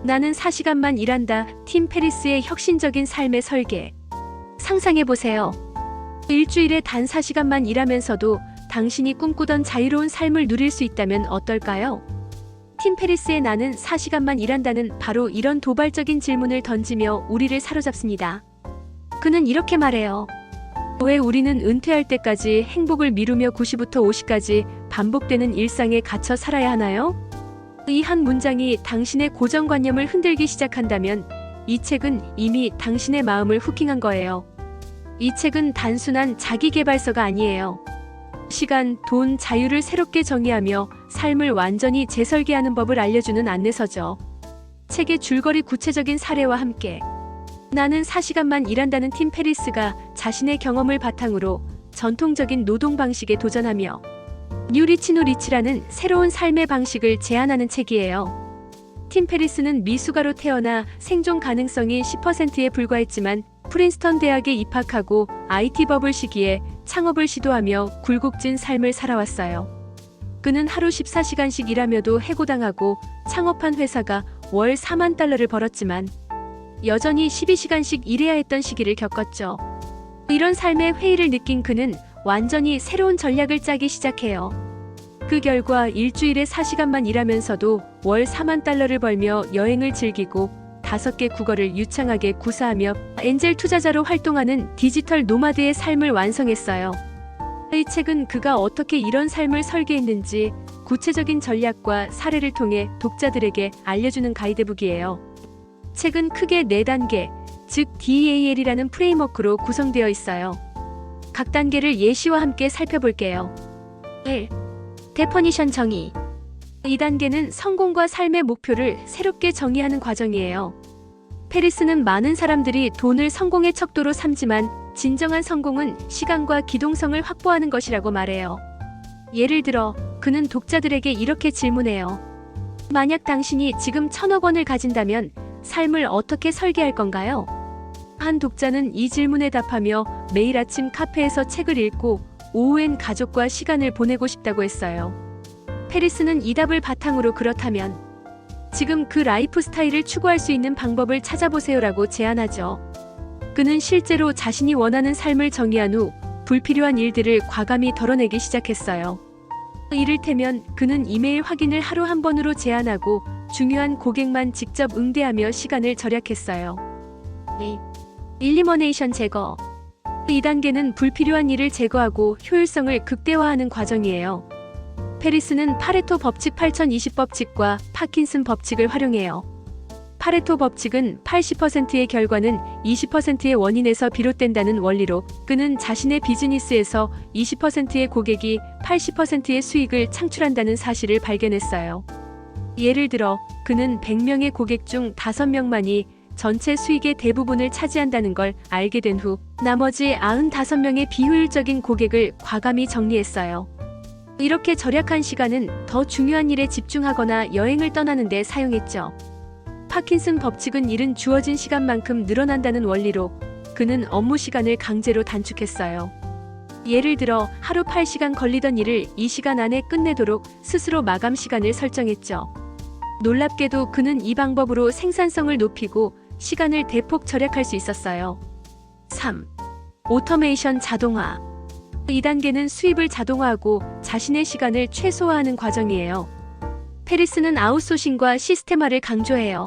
나는 4시간만 일한다. 팀 페리스의 혁신적인 삶의 설계. 상상해보세요. 일주일에 단 4시간만 일하면서도 당신이 꿈꾸던 자유로운 삶을 누릴 수 있다면 어떨까요? 팀 페리스의 나는 4시간만 일한다는 바로 이런 도발적인 질문을 던지며 우리를 사로잡습니다. 그는 이렇게 말해요. 왜 우리는 은퇴할 때까지 행복을 미루며 9시부터 5시까지 반복되는 일상에 갇혀 살아야 하나요? 이 한 문장이 당신의 고정관념을 흔들기 시작한다면 이 책은 이미 당신의 마음을 후킹한 거예요. 이 책은 단순한 자기계발서가 아니에요. 시간, 돈, 자유를 새롭게 정의하며 삶을 완전히 재설계하는 법을 알려주는 안내서죠. 책의 줄거리 구체적인 사례와 함께 나는 4시간만 일한다는 팀 페리스가 자신의 경험을 바탕으로 전통적인 노동 방식에 도전하며 뉴 리치 노 리치라는 새로운 삶의 방식을 제안하는 책이에요. 팀 페리스는 미숙아로 태어나 생존 가능성이 10%에 불과했지만 프린스턴 대학에 입학하고 IT 버블 시기에 창업을 시도하며 굴곡진 삶을 살아왔어요. 그는 하루 14시간씩 일하며도 해고당하고 창업한 회사가 월 4만 달러를 벌었지만 여전히 12시간씩 일해야 했던 시기를 겪었죠. 이런 삶의 회의를 느낀 그는 완전히 새로운 전략을 짜기 시작해요. 그 결과 일주일에 4시간만 일하면서도 월 4만 달러를 벌며 여행을 즐기고 5개 국어를 유창하게 구사하며 엔젤 투자자로 활동하는 디지털 노마드의 삶을 완성했어요. 이 책은 그가 어떻게 이런 삶을 설계했는지 구체적인 전략과 사례를 통해 독자들에게 알려주는 가이드북이에요. 책은 크게 4단계, 즉 DEAL이라는 프레임워크로 구성되어 있어요. 각 단계를 예시와 함께 살펴볼게요. 1. 데퍼니션 정의. 2단계는 성공과 삶의 목표를 새롭게 정의하는 과정이에요. 페리스는 많은 사람들이 돈을 성공의 척도로 삼지만 진정한 성공은 시간과 기동성을 확보하는 것이라고 말해요. 예를 들어 그는 독자들에게 이렇게 질문해요. 만약 당신이 지금 1,000억 원을 가진다면 삶을 어떻게 설계할 건가요? 한 독자는 이 질문에 답하며 매일 아침 카페에서 책을 읽고 오후엔 가족과 시간을 보내고 싶다고 했어요. 페리스는 이 답을 바탕으로 그렇다면 지금 그 라이프 스타일을 추구할 수 있는 방법을 찾아보세요라고 제안하죠. 그는 실제로 자신이 원하는 삶을 정의한 후 불필요한 일들을 과감히 덜어내기 시작했어요. 이를테면 그는 이메일 확인을 하루 한 번으로 제한하고 중요한 고객만 직접 응대하며 시간을 절약했어요. 2. 일리머네이션 제거. 2단계는 불필요한 일을 제거하고 효율성을 극대화하는 과정이에요. 페리스는 파레토 법칙 8020 법칙과 파킨슨 법칙을 활용해요. 파레토 법칙은 80%의 결과는 20%의 원인에서 비롯된다는 원리로 그는 자신의 비즈니스에서 20%의 고객이 80%의 수익을 창출한다는 사실을 발견했어요. 예를 들어 그는 100명의 고객 중 5명만이 전체 수익의 대부분을 차지한다는 걸 알게 된 후 나머지 95명의 비효율적인 고객을 과감히 정리했어요. 이렇게 절약한 시간은 더 중요한 일에 집중하거나 여행을 떠나는 데 사용했죠. 파킨슨 법칙은 일은 주어진 시간만큼 늘어난다는 원리로 그는 업무 시간을 강제로 단축했어요. 예를 들어 하루 8시간 걸리던 일을 2시간 안에 끝내도록 스스로 마감 시간을 설정했죠. 놀랍게도 그는 이 방법으로 생산성을 높이고 시간을 대폭 절약할 수 있었어요. 3. 오토메이션 자동화. 2단계는 수입을 자동화하고 자신의 시간을 최소화하는 과정이에요. 페리스는 아웃소싱과 시스템화를 강조해요.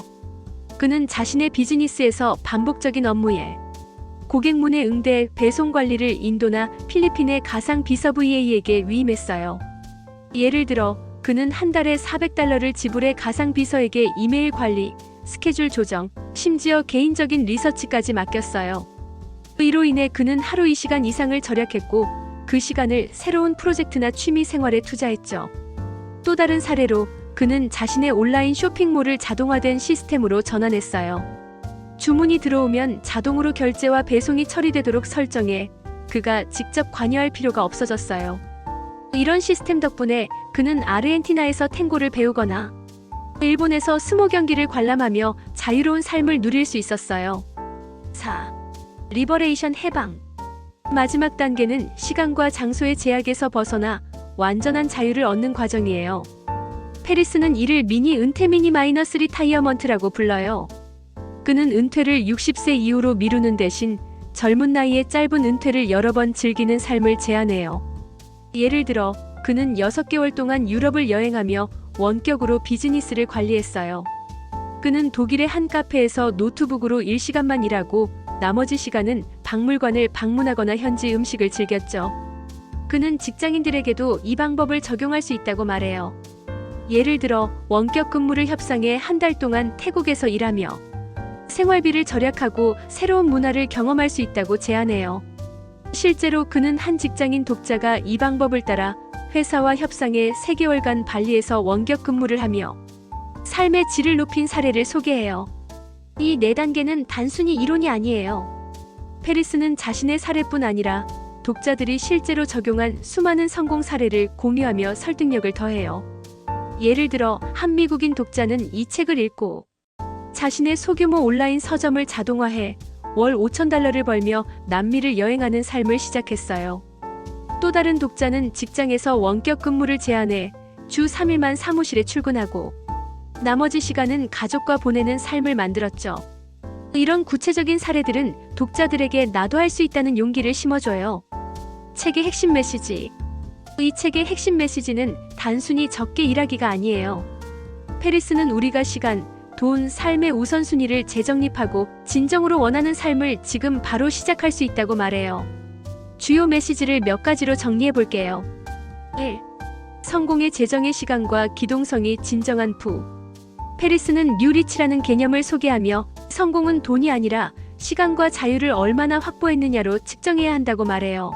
그는 자신의 비즈니스에서 반복적인 업무에 고객 문의 응대, 배송 관리를 인도나 필리핀의 가상 비서 VA에게 위임했어요. 예를 들어 그는 한 달에 $400를 지불해 가상 비서에게 이메일 관리, 스케줄 조정, 심지어 개인적인 리서치까지 맡겼어요. 이로 인해 그는 하루 2시간 이상을 절약했고 그 시간을 새로운 프로젝트나 취미 생활에 투자했죠. 또 다른 사례로 그는 자신의 온라인 쇼핑몰을 자동화된 시스템으로 전환했어요. 주문이 들어오면 자동으로 결제와 배송이 처리되도록 설정해 그가 직접 관여할 필요가 없어졌어요. 이런 시스템 덕분에 그는 아르헨티나에서 탱고를 배우거나 일본에서 스모 경기를 관람하며 자유로운 삶을 누릴 수 있었어요. 4. 리버레이션 해방. 마지막 단계는 시간과 장소의 제약에서 벗어나 완전한 자유를 얻는 과정이에요. 페리스는 이를 미니 은퇴 미니 마이너스 리타이어먼트라고 불러요. 그는 은퇴를 60세 이후로 미루는 대신 젊은 나이에 짧은 은퇴를 여러 번 즐기는 삶을 제안해요. 예를 들어 그는 6개월 동안 유럽을 여행하며 원격으로 비즈니스를 관리했어요. 그는 독일의 한 카페에서 노트북으로 일시간만 일하고 나머지 시간은 박물관을 방문하거나 현지 음식을 즐겼죠. 그는 직장인들에게도 이 방법을 적용할 수 있다고 말해요. 예를 들어 원격 근무를 협상해 한 달 동안 태국에서 일하며 생활비를 절약하고 새로운 문화를 경험할 수 있다고 제안해요. 실제로 그는 한 직장인 독자가 이 방법을 따라 회사와 협상해 3개월간 발리에서 원격 근무를 하며 삶의 질을 높인 사례를 소개해요. 이 4단계는 단순히 이론이 아니에요. 페리스는 자신의 사례뿐 아니라 독자들이 실제로 적용한 수많은 성공 사례를 공유하며 설득력을 더해요. 예를 들어 한 미국인 독자는 이 책을 읽고 자신의 소규모 온라인 서점을 자동화해 월 $5,000를 벌며 남미를 여행하는 삶을 시작했어요. 또 다른 독자는 직장에서 원격 근무를 제안해 주 3일만 사무실에 출근하고 나머지 시간은 가족과 보내는 삶을 만들었죠. 이런 구체적인 사례들은 독자들에게 나도 할 수 있다는 용기를 심어줘요. 책의 핵심 메시지. 이 책의 핵심 메시지는 단순히 적게 일하기가 아니에요. 페리스는 우리가 시간, 돈, 삶의 우선순위를 재정립하고 진정으로 원하는 삶을 지금 바로 시작할 수 있다고 말해요. 주요 메시지를 몇 가지로 정리해 볼게요. 1. 성공의 재정의 시간과 기동성이 진정한 부. 페리스는 뉴리치라는 개념을 소개하며 성공은 돈이 아니라 시간과 자유를 얼마나 확보했느냐로 측정해야 한다고 말해요.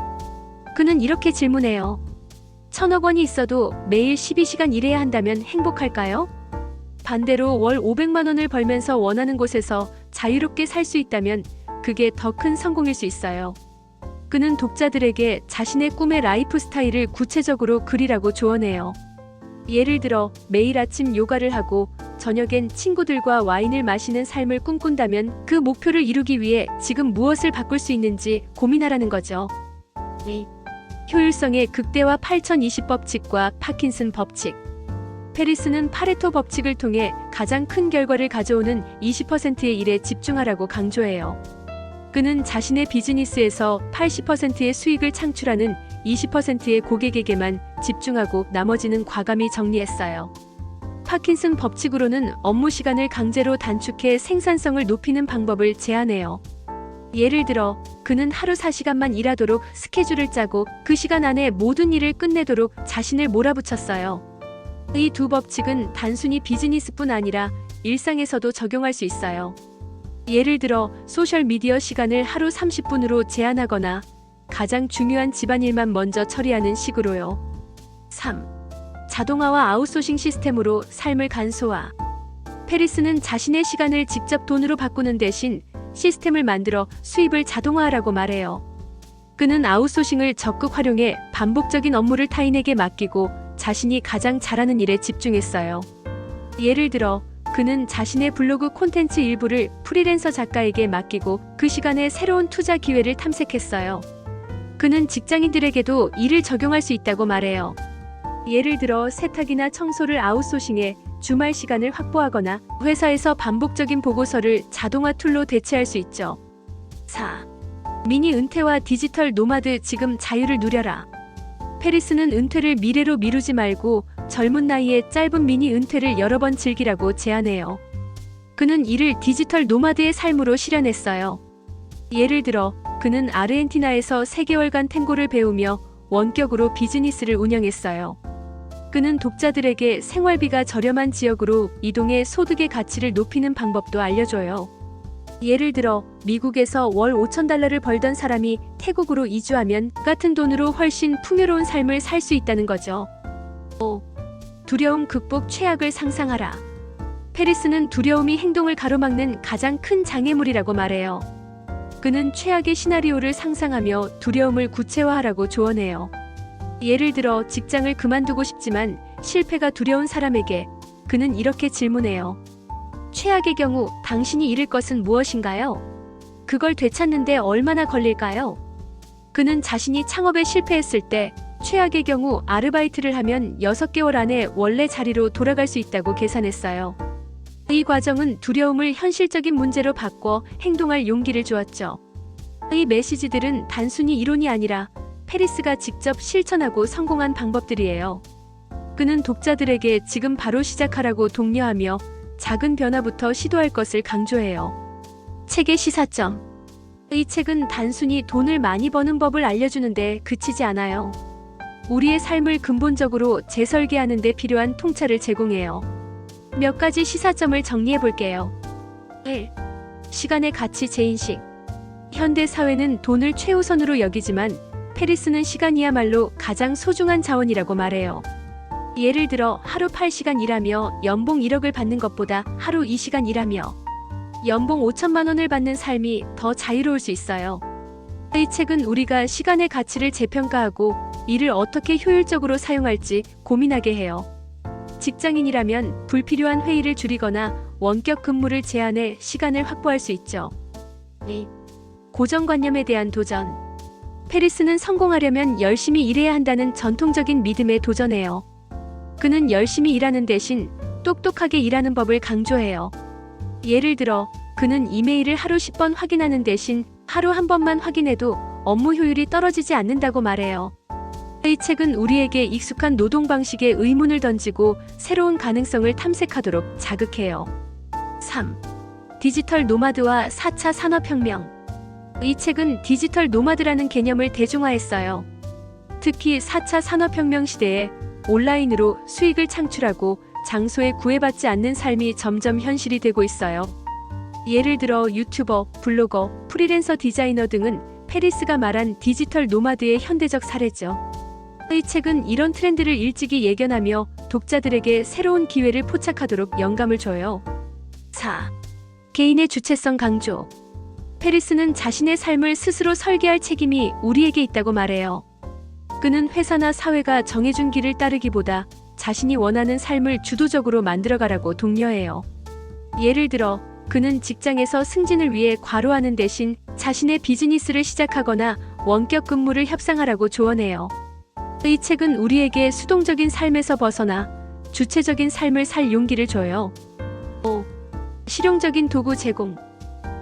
그는 이렇게 질문해요. 1,000억 원이 있어도 매일 12시간 일해야 한다면 행복할까요? 반대로 월 500만 원을 벌면서 원하는 곳에서 자유롭게 살 수 있다면 그게 더 큰 성공일 수 있어요. 그는 독자들에게 자신의 꿈의 라이프 스타일을 구체적으로 그리라고 조언해요. 예를 들어 매일 아침 요가를 하고 저녁엔 친구들과 와인을 마시는 삶을 꿈꾼다면 그 목표를 이루기 위해 지금 무엇을 바꿀 수 있는지 고민하라는 거죠. 2. 효율성의 극대화 8020 법칙과 파킨슨 법칙. 페리스는 파레토 법칙을 통해 가장 큰 결과를 가져오는 20%의 일에 집중하라고 강조해요. 그는 자신의 비즈니스에서 80%의 수익을 창출하는 20%의 고객에게만 집중하고 나머지는 과감히 정리했어요. 파킨슨 법칙으로는 업무 시간을 강제로 단축해 생산성을 높이는 방법을 제안해요. 예를 들어 그는 하루 4시간만 일하도록 스케줄을 짜고 그 시간 안에 모든 일을 끝내도록 자신을 몰아붙였어요. 이 두 법칙은 단순히 비즈니스뿐 아니라 일상에서도 적용할 수 있어요. 예를 들어 소셜미디어 시간을 하루 30분으로 제한하거나 가장 중요한 집안일만 먼저 처리하는 식으로요. 3. 자동화와 아웃소싱 시스템으로 삶을 간소화. 페리스는 자신의 시간을 직접 돈으로 바꾸는 대신 시스템을 만들어 수입을 자동화하라고 말해요. 그는 아웃소싱을 적극 활용해 반복적인 업무를 타인에게 맡기고 자신이 가장 잘하는 일에 집중했어요. 예를 들어 그는 자신의 블로그 콘텐츠 일부를 프리랜서 작가에게 맡기고 그 시간에 새로운 투자 기회를 탐색했어요. 그는 직장인들에게도 이를 적용할 수 있다고 말해요. 예를 들어 세탁이나 청소를 아웃소싱해 주말 시간을 확보하거나 회사에서 반복적인 보고서를 자동화 툴로 대체할 수 있죠. 4. 미니 은퇴와 디지털 노마드. 지금 자유를 누려라. 페리스는 은퇴를 미래로 미루지 말고 젊은 나이에 짧은 미니 은퇴를 여러 번 즐기라고 제안해요. 그는 이를 디지털 노마드의 삶으로 실현했어요. 예를 들어 그는 아르헨티나에서 3개월간 탱고를 배우며 원격으로 비즈니스를 운영했어요. 그는 독자들에게 생활비가 저렴한 지역으로 이동해 소득의 가치를 높이는 방법도 알려줘요. 예를 들어 미국에서 월 $5,000를 벌던 사람이 태국으로 이주하면 같은 돈으로 훨씬 풍요로운 삶을 살 수 있다는 거죠. 5. 두려움 극복. 최악을 상상하라. 페리스는 두려움이 행동을 가로막는 가장 큰 장애물이라고 말해요. 그는 최악의 시나리오를 상상하며 두려움을 구체화하라고 조언해요. 예를 들어 직장을 그만두고 싶지만 실패가 두려운 사람에게 그는 이렇게 질문해요. 최악의 경우 당신이 잃을 것은 무엇인가요? 그걸 되찾는데 얼마나 걸릴까요? 그는 자신이 창업에 실패했을 때 최악의 경우 아르바이트를 하면 6개월 안에 원래 자리로 돌아갈 수 있다고 계산했어요. 이 과정은 두려움을 현실적인 문제로 바꿔 행동할 용기를 주었죠. 이 메시지들은 단순히 이론이 아니라 페리스가 직접 실천하고 성공한 방법들이에요. 그는 독자들에게 지금 바로 시작하라고 독려하며 작은 변화부터 시도할 것을 강조해요. 책의 시사점. 이 책은 단순히 돈을 많이 버는 법을 알려주는데 그치지 않아요. 우리의 삶을 근본적으로 재설계하는 데 필요한 통찰을 제공해요. 몇 가지 시사점을 정리해 볼게요. 1. 시간의 가치 재인식. 현대 사회는 돈을 최우선으로 여기지만 페리스는 시간이야말로 가장 소중한 자원이라고 말해요. 예를 들어 하루 8시간 일하며 연봉 1억을 받는 것보다 하루 2시간 일하며 연봉 5천만 원을 받는 삶이 더 자유로울 수 있어요. 이 책은 우리가 시간의 가치를 재평가하고 이를 어떻게 효율적으로 사용할지 고민하게 해요. 직장인이라면 불필요한 회의를 줄이거나 원격 근무를 제한해 시간을 확보할 수 있죠. 2. 고정관념에 대한 도전. 페리스는 성공하려면 열심히 일해야 한다는 전통적인 믿음에 도전해요. 그는 열심히 일하는 대신 똑똑하게 일하는 법을 강조해요. 예를 들어 그는 이메일을 하루 10번 확인하는 대신 하루 한 번만 확인해도 업무 효율이 떨어지지 않는다고 말해요. 이 책은 우리에게 익숙한 노동 방식에 의문을 던지고 새로운 가능성을 탐색하도록 자극해요. 3. 디지털 노마드와 4차 산업혁명. 이 책은 디지털 노마드라는 개념을 대중화했어요. 특히 4차 산업혁명 시대에 온라인으로 수익을 창출하고 장소에 구애받지 않는 삶이 점점 현실이 되고 있어요. 예를 들어 유튜버, 블로거, 프리랜서 디자이너 등은 페리스가 말한 디지털 노마드의 현대적 사례죠. 이 책은 이런 트렌드를 일찍이 예견하며 독자들에게 새로운 기회를 포착하도록 영감을 줘요. 4. 개인의 주체성 강조. 페리스는 자신의 삶을 스스로 설계할 책임이 우리에게 있다고 말해요. 그는 회사나 사회가 정해준 길을 따르기보다 자신이 원하는 삶을 주도적으로 만들어가라고 독려해요. 예를 들어 그는 직장에서 승진을 위해 과로하는 대신 자신의 비즈니스를 시작하거나 원격 근무를 협상하라고 조언해요. 이 책은 우리에게 수동적인 삶에서 벗어나 주체적인 삶을 살 용기를 줘요. 5. 실용적인 도구 제공.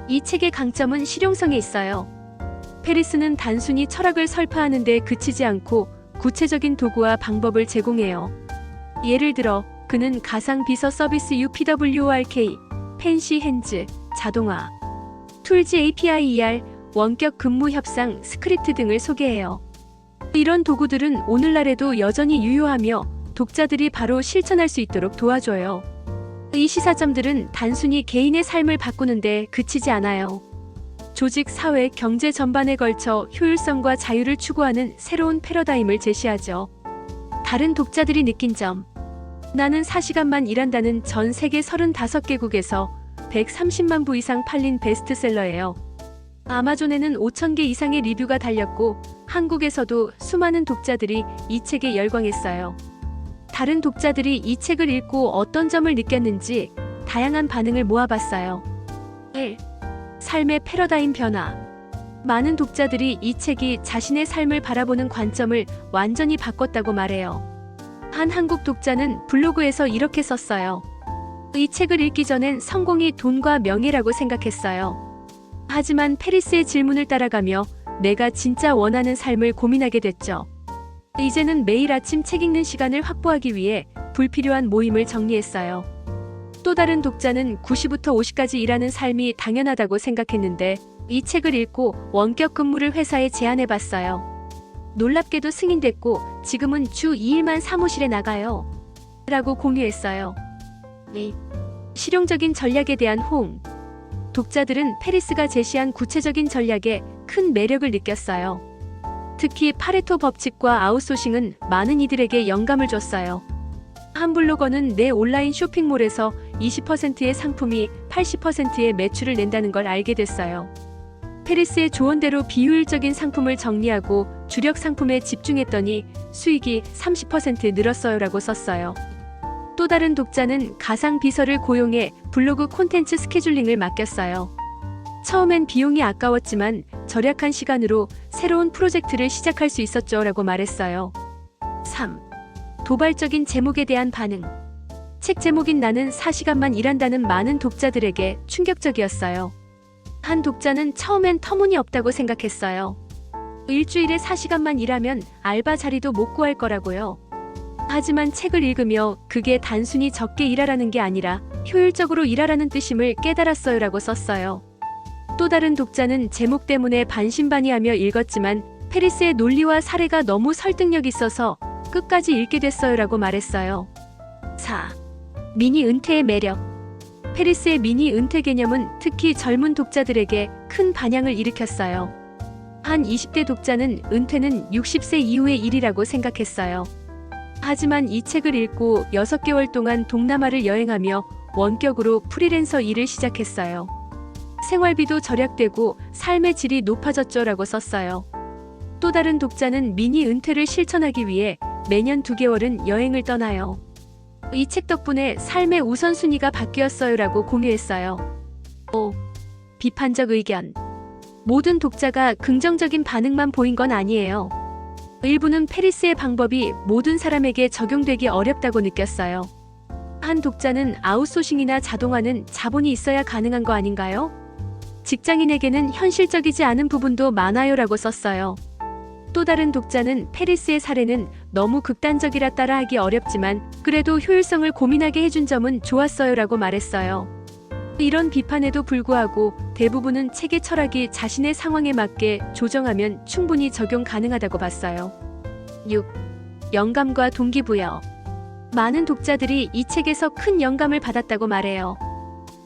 이 책의 강점은 실용성에 있어요. 페리스는 단순히 철학을 설파하는 데 그치지 않고 구체적인 도구와 방법을 제공해요. 예를 들어 그는 가상 비서 서비스 UPWORK, 펜시 핸즈, 자동화, 툴즈 API 원격 근무 협상, 스크립트 등을 소개해요. 이런 도구들은 오늘날에도 여전히 유효하며 독자들이 바로 실천할 수 있도록 도와줘요. 이 시사점들은 단순히 개인의 삶을 바꾸는데 그치지 않아요. 조직, 사회, 경제 전반에 걸쳐 효율성과 자유를 추구하는 새로운 패러다임을 제시하죠. 다른 독자들이 느낀 점. 나는 4시간만 일한다는 전 세계 35개국에서 130만 부 이상 팔린 베스트셀러예요. 아마존에는 5,000개 이상의 리뷰가 달렸고 한국에서도 수많은 독자들이 이 책에 열광했어요. 다른 독자들이 이 책을 읽고 어떤 점을 느꼈는지 다양한 반응을 모아봤어요. 1. 삶의 패러다임 변화. 많은 독자들이 이 책이 자신의 삶을 바라보는 관점을 완전히 바꿨다고 말해요. 한 한국 독자는 블로그에서 이렇게 썼어요. 이 책을 읽기 전엔 성공이 돈과 명예라고 생각했어요. 하지만 페리스의 질문을 따라가며 내가 진짜 원하는 삶을 고민하게 됐죠. 이제는 매일 아침 책 읽는 시간을 확보하기 위해 불필요한 모임을 정리했어요. 또 다른 독자는 9시부터 5시까지 일하는 삶이 당연하다고 생각했는데 이 책을 읽고 원격 근무를 회사에 제안해봤어요. 놀랍게도 승인됐고 지금은 주 2일만 사무실에 나가요. 라고 공유했어요. 2. 실용적인 전략에 대한 호응. 독자들은 페리스가 제시한 구체적인 전략에 큰 매력을 느꼈어요. 특히 파레토 법칙과 아웃소싱은 많은 이들에게 영감을 줬어요. 한 블로거는 내 온라인 쇼핑몰에서 20%의 상품이 80%의 매출을 낸다는 걸 알게 됐어요. 페리스의 조언대로 비효율적인 상품을 정리하고 주력 상품에 집중했더니 수익이 30% 늘었어요라고 썼어요. 또 다른 독자는 가상 비서를 고용해 블로그 콘텐츠 스케줄링을 맡겼어요. 처음엔 비용이 아까웠지만 절약한 시간으로 새로운 프로젝트를 시작할 수 있었죠 라고 말했어요. 3. 도발적인 제목에 대한 반응. 책 제목인 나는 4시간만 일한다는 많은 독자들에게 충격적이었어요. 한 독자는 처음엔 터무니없다고 생각했어요. 일주일에 4시간만 일하면 알바 자리도 못 구할 거라고요. 하지만 책을 읽으며 그게 단순히 적게 일하라는 게 아니라 효율적으로 일하라는 뜻임을 깨달았어요라고 썼어요. 또 다른 독자는 제목 때문에 반신반의하며 읽었지만 페리스의 논리와 사례가 너무 설득력 있어서 끝까지 읽게 됐어요라고 말했어요. 4. 미니 은퇴의 매력. 페리스의 미니 은퇴 개념은 특히 젊은 독자들에게 큰 반향을 일으켰어요. 한 20대 독자는 은퇴는 60세 이후의 일이라고 생각했어요. 하지만 이 책을 읽고 6개월 동안 동남아를 여행하며 원격으로 프리랜서 일을 시작했어요. 생활비도 절약되고 삶의 질이 높아졌죠라고 썼어요. 또 다른 독자는 미니 은퇴를 실천하기 위해 매년 2개월은 여행을 떠나요. 이 책 덕분에 삶의 우선순위가 바뀌었어요라고 공유했어요. 5. 비판적 의견. 모든 독자가 긍정적인 반응만 보인 건 아니에요. 일부는 페리스의 방법이 모든 사람에게 적용되기 어렵다고 느꼈어요. 한 독자는 아웃소싱이나 자동화는 자본이 있어야 가능한 거 아닌가요? 직장인에게는 현실적이지 않은 부분도 많아요라고 썼어요. 또 다른 독자는 페리스의 사례는 너무 극단적이라 따라하기 어렵지만 그래도 효율성을 고민하게 해준 점은 좋았어요라고 말했어요. 이런 비판에도 불구하고 대부분은 책의 철학이 자신의 상황에 맞게 조정하면 충분히 적용 가능하다고 봤어요. 6. 영감과 동기부여. 많은 독자들이 이 책에서 큰 영감을 받았다고 말해요.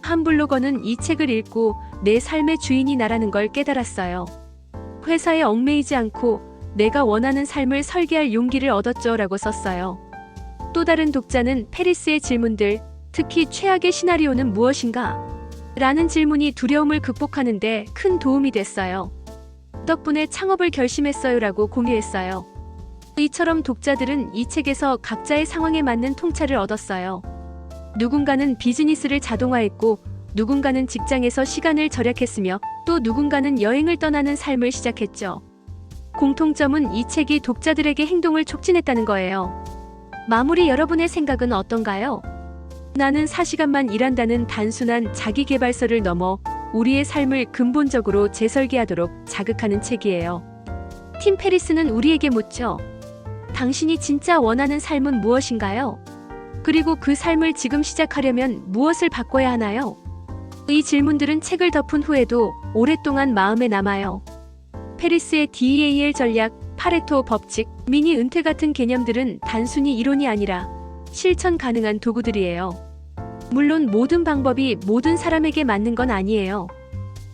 한 블로거는 이 책을 읽고 내 삶의 주인이 나라는 걸 깨달았어요. 회사에 얽매이지 않고 내가 원하는 삶을 설계할 용기를 얻었죠라고 썼어요. 또 다른 독자는 페리스의 질문들, 특히 최악의 시나리오는 무엇인가? 라는 질문이 두려움을 극복하는 데 큰 도움이 됐어요. 덕분에 창업을 결심했어요라고 공유했어요. 이처럼 독자들은 이 책에서 각자의 상황에 맞는 통찰을 얻었어요. 누군가는 비즈니스를 자동화했고, 누군가는 직장에서 시간을 절약했으며, 또 누군가는 여행을 떠나는 삶을 시작했죠. 공통점은 이 책이 독자들에게 행동을 촉진했다는 거예요. 마무리 여러분의 생각은 어떤가요? 나는 4시간만 일한다는 단순한 자기계발서를 넘어 우리의 삶을 근본적으로 재설계하도록 자극하는 책이에요. 팀 페리스는 우리에게 묻죠. 당신이 진짜 원하는 삶은 무엇인가요? 그리고 그 삶을 지금 시작하려면 무엇을 바꿔야 하나요? 이 질문들은 책을 덮은 후에도 오랫동안 마음에 남아요. 페리스의 DEAL 전략, 파레토 법칙, 미니 은퇴 같은 개념들은 단순히 이론이 아니라 실천 가능한 도구들이에요. 물론 모든 방법이 모든 사람에게 맞는 건 아니에요.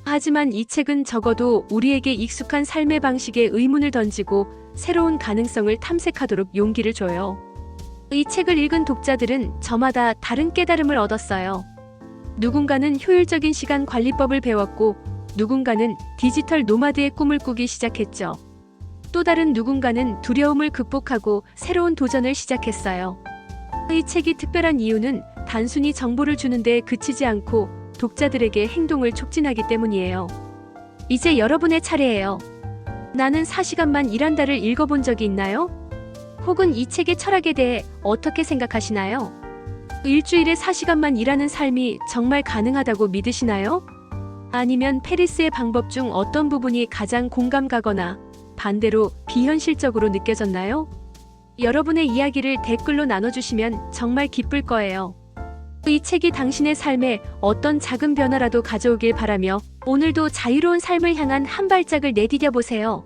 하지만 이 책은 적어도 우리에게 익숙한 삶의 방식에 의문을 던지고 새로운 가능성을 탐색하도록 용기를 줘요. 이 책을 읽은 독자들은 저마다 다른 깨달음을 얻었어요. 누군가는 효율적인 시간 관리법을 배웠고, 누군가는 디지털 노마드의 꿈을 꾸기 시작했죠. 또 다른 누군가는 두려움을 극복하고 새로운 도전을 시작했어요. 이 책이 특별한 이유는 단순히 정보를 주는 데 그치지 않고 독자들에게 행동을 촉진하기 때문이에요. 이제 여러분의 차례예요. 나는 4시간만 일한다를 읽어본 적이 있나요? 혹은 이 책의 철학에 대해 어떻게 생각하시나요? 일주일에 4시간만 일하는 삶이 정말 가능하다고 믿으시나요? 아니면 페리스의 방법 중 어떤 부분이 가장 공감 가거나 반대로 비현실적으로 느껴졌나요? 여러분의 이야기를 댓글로 나눠주시면 정말 기쁠 거예요. 이 책이 당신의 삶에 어떤 작은 변화라도 가져오길 바라며 오늘도 자유로운 삶을 향한 한 발짝을 내디뎌 보세요.